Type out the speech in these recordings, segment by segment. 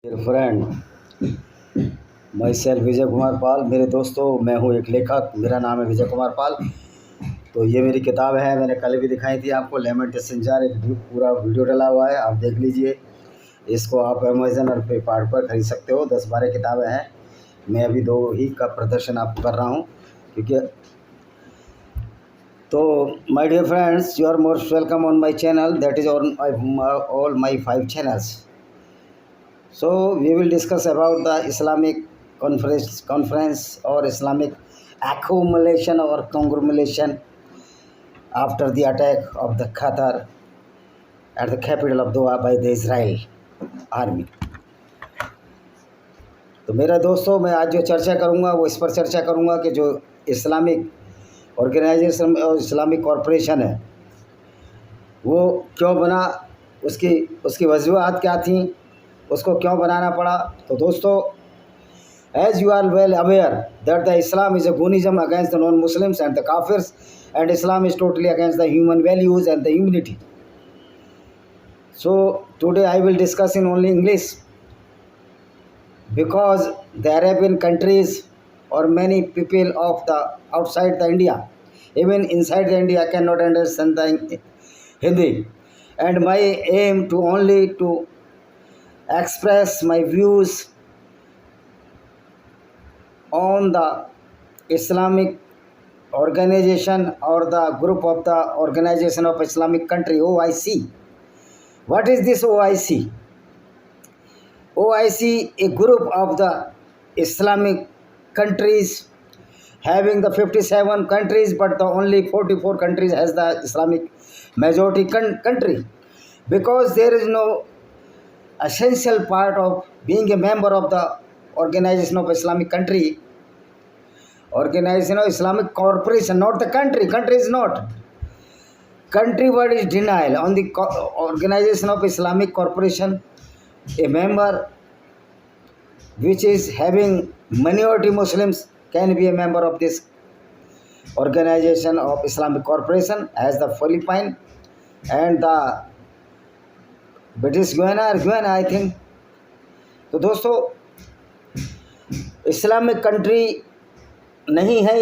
Dear friend, my self Vijay Kumar Pal. मेरे दोस्तों, मैं हूँ एक लेखक, मेरा नाम है विजय कुमार पाल। तो ये मेरी किताब है, मैंने कल भी दिखाई थी आपको, लेमेंटेशन जार। एक पूरा वीडियो डला हुआ है, आप देख लीजिए। इसको आप अमेज़न और फ्लिपकार्ट पर खरीद सकते हो। 10-12 किताबें हैं। मैं अभी 2 ही का प्रदर्शन आपको कर रहा हूँ, क्योंकि तो my dear friends, you are most welcome on my channel, that is all my 5 channels. So we will discuss about the Islamic conference or Islamic accumulation or conglomeration after the attack of the Qatar at the capital of Doha by the Israel army. तो मेरा दोस्तों, मैं आज जो चर्चा करूंगा वो इस पर चर्चा करूंगा कि जो इस्लामिक ऑर्गेनाइजेशन और इस्लामिक कॉरपोरेशन है वो क्यों बना, उसकी वजूहत क्या थी, उसको क्यों बनाना पड़ा। तो दोस्तों, as you are well aware that the Islam is a Gunism against the non-Muslims and the Kafirs, and Islam is totally against the human values and the humanity. So today I will discuss in only English, because the Arabian countries or many people of the outside the India, even inside the India, cannot understand the Hindi, and my aim to only to express my views on the Islamic organization or the group of the Organization of Islamic Country, OIC. What is this OIC? OIC, a group of the Islamic countries, having the 57 countries, but the only 44 countries has the Islamic majority country, because there is no essential part of being a member of the Organization of Islamic Country, Organization of Islamic Corporation, not the country. Country is not. Country word is denial. On the Organization of Islamic Corporation, a member which is having minority Muslims can be a member of this Organization of Islamic Corporation, as the Philippines and the British Guiana, I think. तो दोस्तों, Islamic country नहीं है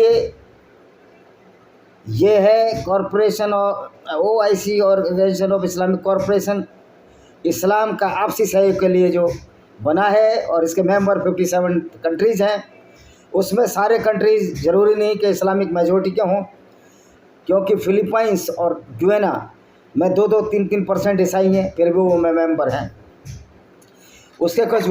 ये है corporation और OIC, organisation of Islamic corporation, इस्लाम का आपसी सहयोग के लिए जो बना है, और इसके मेंबर 57 कंट्रीज़ हैं। उसमें सारे कंट्रीज़ ज़रूरी नहीं कि इस्लामिक मेजॉरिटी के हों, क्योंकि फिलीपाइंस और गुयाना में 2-2, 3-3% ईसाई हैं, फिर भी वो मेंबर हैं। उसके कुछ